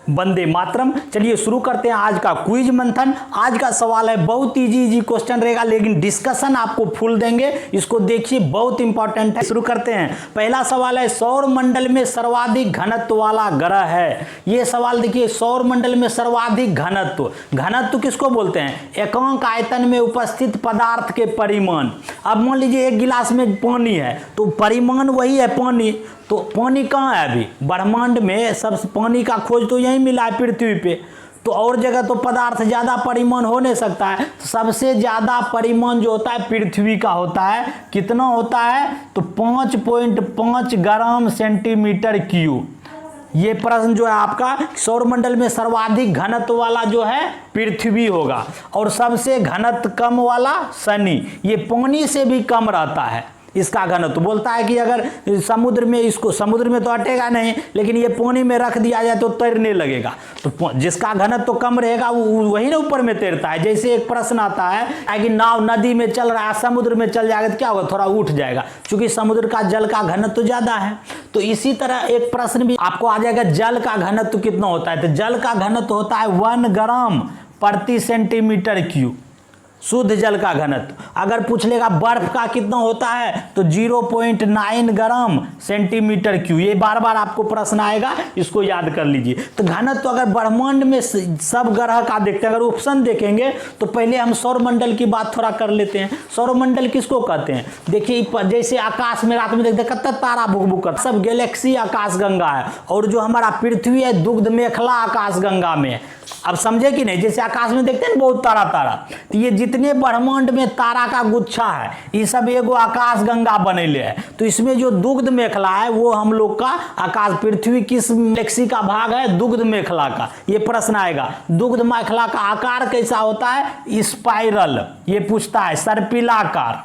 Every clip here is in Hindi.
वंदे मातरम। चलिए शुरू करते हैं आज का क्विज मंथन। आज का सवाल है बहुत इजी क्वेश्चन रहेगा, लेकिन डिस्कशन आपको फुल देंगे, इसको देखिए बहुत इंपॉर्टेंट है। शुरू करते हैं। पहला सवाल है सौर मंडल में सर्वाधिक घनत्व वाला ग्रह है। ये सवाल देखिए, सौर मंडल में सर्वाधिक घनत्व, घनत्व किसको बोलते हैं? एकांक आयतन में उपस्थित पदार्थ के परिमाण। अब मान लीजिए एक गिलास में पानी है तो परिमाण वही है पानी, तो पानी कहाँ है? अभी ब्रह्मांड में सबसे पानी का खोज तो यहीं मिला है पृथ्वी पे, तो और जगह तो पदार्थ ज़्यादा परिमाण हो नहीं सकता है। तो सबसे ज़्यादा परिमाण जो होता है पृथ्वी का होता है। कितना होता है? तो 5.5 ग्राम सेंटीमीटर क्यूब। ये प्रश्न जो है आपका, सौरमंडल में सर्वाधिक घनत्व वाला जो है पृथ्वी होगा और सबसे घनत्व कम वाला शनि। ये पानी से भी कम रहता है इसका घनत्व। बोलता है कि अगर समुद्र में, इसको समुद्र में तो अटेगा नहीं, लेकिन ये पानी में रख दिया जाए तो तैरने लगेगा। तो जिसका घनत्व तो कम रहेगा वो वही ना ऊपर में तैरता है। जैसे एक प्रश्न आता है कि नाव नदी में चल रहा है, समुद्र में चल जाएगा तो क्या होगा? थोड़ा उठ जाएगा, क्योंकि समुद्र का जल का घनत्व तो ज़्यादा है। तो इसी तरह एक प्रश्न भी आपको आ जाएगा, जल का घनत्व कितना होता है? तो जल का घनत्व होता है 1 ग्राम प्रति सेंटीमीटर क्यूब, शुद्ध जल का घनत्व। अगर पूछ लेगा बर्फ का कितना होता है तो 0.9 ग्राम सेंटीमीटर क्यूब। ये बार बार आपको प्रश्न आएगा, इसको याद कर लीजिए। तो घनत्व अगर ब्रह्मांड में सब ग्रह का देखते हैं, अगर ऑप्शन देखेंगे तो पहले हम सौरमंडल की बात थोड़ा कर लेते हैं। सौरमंडल किसको कहते हैं? देखिए जैसे आकाश में रात में देखते कितना तारा बुक बुक करता, सब गैलेक्सी आकाश गंगा है, और जो हमारा पृथ्वी है दुग्ध मेखला आकाश गंगा में है। अब समझे कि नहीं? जैसे आकाश में देखते हैं बहुत तारा तारा, तो ये जितने ब्रह्मांड में तारा का गुच्छा है ये सब एगो आकाश गंगा बनेले है। तो इसमें जो दुग्ध मेखला है वो हम लोग का आकाश, पृथ्वी किस गैलेक्सी का भाग है? दुग्ध मेखला का। ये प्रश्न आएगा दुग्ध मेखला का आकार कैसा होता है? स्पाइरल। ये पूछता है सर्पिलाकार,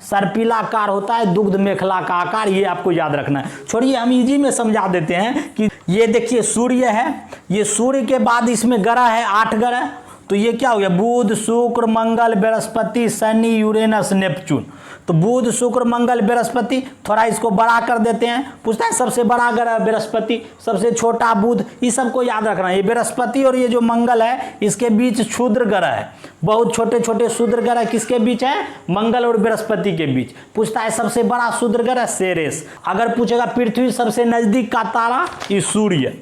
सर्पिलाकार होता है दुग्ध मेखला का आकार। ये आपको याद रखना है। छोड़िए हम इजी में समझा देते हैं कि ये देखिए सूर्य है, ये सूर्य के बाद इसमें ग्रह है 8 ग्रह। तो ये क्या हो गया? बुध शुक्र मंगल बृहस्पति शनि यूरेनस नेपच्यून। तो बुध शुक्र मंगल बृहस्पति, थोड़ा इसको बड़ा कर देते हैं। पूछता है सबसे बड़ा ग्रह बृहस्पति, सबसे छोटा बुध। ये सबको याद रखना है। ये बृहस्पति और ये जो मंगल है इसके बीच क्षुद्र ग्रह है, बहुत छोटे छोटे क्षुद्र ग्रह किसके बीच है? मंगल और बृहस्पति के बीच। पूछता है सबसे बड़ा क्षुद्र ग्रह सेरेस। अगर पूछेगा पृथ्वी सबसे नजदीक का तारा, ये सूर्य,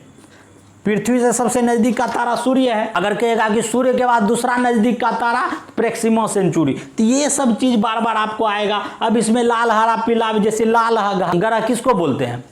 पृथ्वी से सबसे नजदीक का तारा सूर्य है। अगर कहेगा कि सूर्य के बाद दूसरा नजदीक का तारा प्रेक्सिमा सेंचुरी। तो ये सब चीज बार बार आपको आएगा। अब इसमें लाल हरा पीला, जैसे लाल ग्रह किसको बोलते हैं?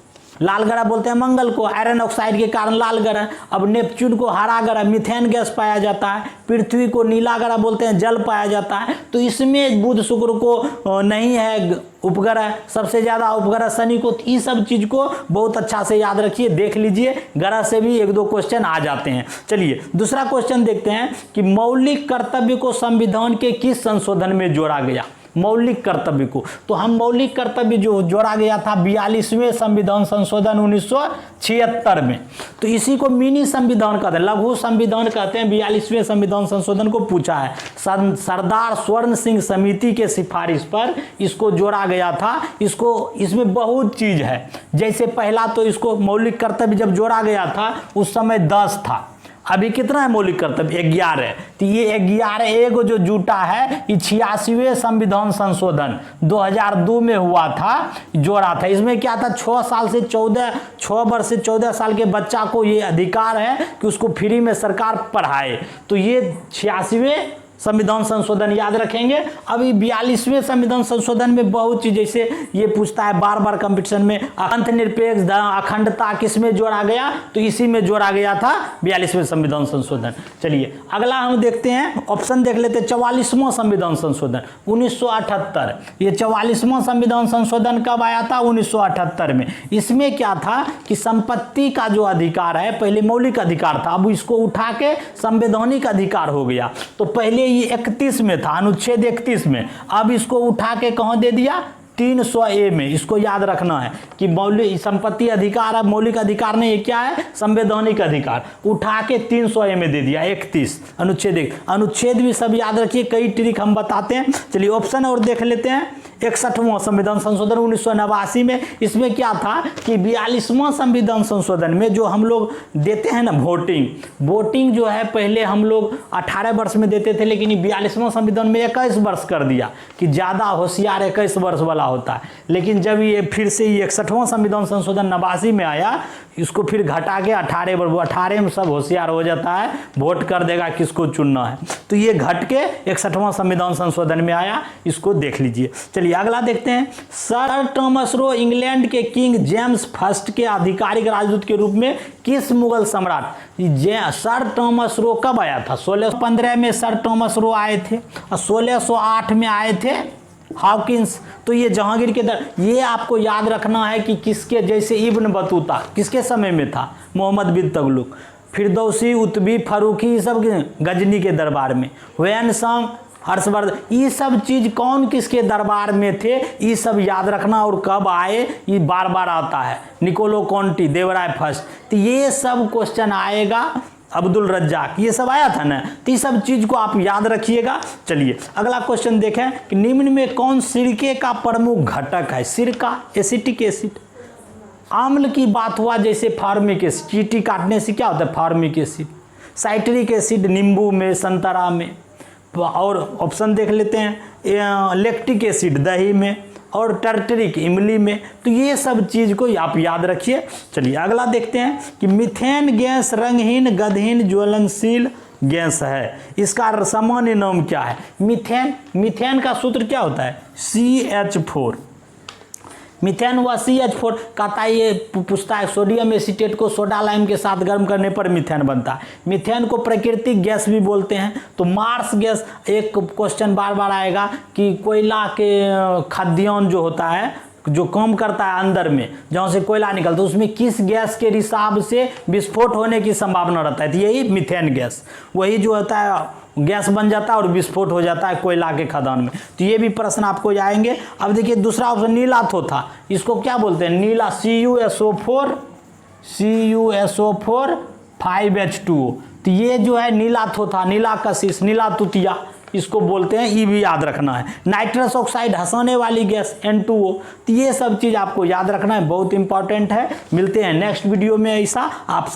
लाल ग्रह बोलते हैं मंगल को, आयरन ऑक्साइड के कारण लाल ग्रह। अब नेपच्यून को हरा ग्रह, मीथेन गैस पाया जाता है। पृथ्वी को नीला ग्रह बोलते हैं, जल पाया जाता है। तो इसमें बुध शुक्र को नहीं है उपग्रह, सबसे ज्यादा उपग्रह शनि को। ये सब चीज को बहुत अच्छा से याद रखिए, देख लीजिए, ग्रह से भी 1-2 क्वेश्चन आ जाते हैं। चलिए दूसरा क्वेश्चन देखते हैं कि मौलिक कर्तव्य को संविधान के किस संशोधन में जोड़ा गया? मौलिक कर्तव्य को, तो हम मौलिक कर्तव्य जो जोड़ा गया था 42वें संविधान संशोधन 1976 में। तो इसी को मिनी संविधान कहते हैं, लघु संविधान कहते हैं। 42वें संविधान संशोधन को पूछा है। सरदार स्वर्ण सिंह समिति के सिफारिश पर इसको जोड़ा गया था। इसमें बहुत चीज है। जैसे पहला तो इसको मौलिक कर्तव्य जब जोड़ा गया था उस समय 10 था, अभी कितना है मौलिक कर्तव्य? 11। तो ये 11 एगो जो जुटा है, ये 86वें संविधान संशोधन 2002 में हुआ था, जोड़ा था। इसमें क्या था? 6 वर्ष से 14 साल के बच्चा को ये अधिकार है कि उसको फ्री में सरकार पढ़ाए। तो ये 86वें संविधान संशोधन याद रखेंगे। अभी 42वें संविधान संशोधन में बहुत चीज, जैसे ये पूछता है बार बार कंपटीशन में, अंत निरपेक्ष अखंडता किसमें जोड़ा गया? तो इसी में जोड़ा गया था 42वें संविधान संशोधन। चलिए अगला हम देखते हैं, ऑप्शन देख लेते हैं। 44वां संविधान संशोधन 1978। ये 44वां संविधान संशोधन कब आया था? 1978 में। इसमें क्या था कि संपत्ति का जो अधिकार है, पहले मौलिक अधिकार था, अब इसको उठा के संवैधानिक अधिकार हो गया। तो पहले ये 31 में था, अनुच्छेद 31 में, अब इसको उठा के कहाँ दे दिया? 300A में, इसको याद रखना है कि मौलिक संपत्ति अधिकार है, मौलिक अधिकार नहीं, ये क्या है, संवैधानिक अधिकार, उठा के 300A में दे दिया। 31 अनुच्छेद 1, अनुच्छेद भी सब याद रखिए, कई ट्रिक हम बताते हैं। चलिए ऑप्शन और देख लेते हैं। 61वां संविधान संशोधन 1989 में, इसमें क्या था कि 42वां संविधान संशोधन में जो हम लोग देते हैं ना वोटिंग जो है, पहले हम लोग 18 वर्ष में देते थे, लेकिन 42वां संविधान में 21 वर्ष कर दिया कि ज़्यादा होशियार 21 वर्ष वाला होता है। लेकिन जब ये फिर से 61वां संविधान संशोधन 89 में आया, इसको फिर घटा के 18 वर्ष, 18 में सब होशियार हो जाता है, वोट कर देगा किसको चुनना है, तो ये घट के 61वां संविधान संशोधन में आया, इसको देख लीजिए। चलिए अगला देखते हैं। सर टॉमस रो इंग्लैंड के किंग जेम्स फर्स्ट के आधिकारिक राजदूत के रूप में किस मुगल सम्राट, सर टॉमस रो कब आया था? 1615 में सर टॉमस रो आए थे और 1608 में आए थे हॉकिंस। तो ये जहांगीर के ये आपको याद रखना है कि किसके, जैसे इब्न बतूता किसके समय में था, मोहम्मद बिन तुगलक, फिरदौसी, उतबी, फारूकी, सब गजनी के दरबार में, हुसैन, हर्षवर्धन, ये सब चीज़ कौन किसके दरबार में थे, ये सब याद रखना। और कब आए ये बार बार आता है, निकोलो कॉन्टी, देवराय फर्स्ट, तो ये सब क्वेश्चन आएगा। अब्दुल रज्जाक, ये सब आया था ना, तो ये सब चीज़ को आप याद रखिएगा। चलिए अगला क्वेश्चन देखें कि निम्न में कौन सिरके का प्रमुख घटक है? सिरका, एसिटिक एसिड। आम्ल की बात हुआ जैसे फार्मिक एसिड, चींटी काटने से क्या होता है, फार्मिक एसिड। साइट्रिक एसिड नींबू में, संतरा में। और ऑप्शन देख लेते हैं, लैक्टिक एसिड दही में, और टर्टरिक इमली में। तो ये सब चीज़ को आप याद रखिए। चलिए अगला देखते हैं कि मीथेन गैस रंगहीन, गंधहीन, ज्वलनशील गैस है, इसका सामान्य नाम क्या है? मीथेन का सूत्र क्या होता है? CH4। मीथेन व CH4 कहता है, ये पूछता है सोडियम एसीटेट को सोडा लाइम के साथ गर्म करने पर मीथेन बनता है। मीथेन को प्राकृतिक गैस भी बोलते हैं। तो मार्स गैस, एक क्वेश्चन बार बार आएगा कि कोयला के खाद्यान्न जो होता है, जो काम करता है अंदर में, जहाँ से कोयला निकलता है, उसमें किस गैस के हिसाब से विस्फोट होने की संभावना रहता है? तो यही मीथेन गैस, वही जो होता है गैस बन जाता है और विस्फोट हो जाता है कोयला के खदान में। तो ये भी प्रश्न आपको आएंगे। अब देखिए दूसरा ऑप्शन नीलाथो था, इसको क्या बोलते हैं? नीला, CuSO4 5H2O। तो ये जो है नीलाथो था, नीला कशिश, नीला तुतिया इसको बोलते हैं, ये भी याद रखना है। नाइट्रस ऑक्साइड हंसाने वाली गैस N2O। तो ये सब चीज़ आपको याद रखना है, बहुत इंपॉर्टेंट है। मिलते हैं नेक्स्ट वीडियो में। ऐसा आप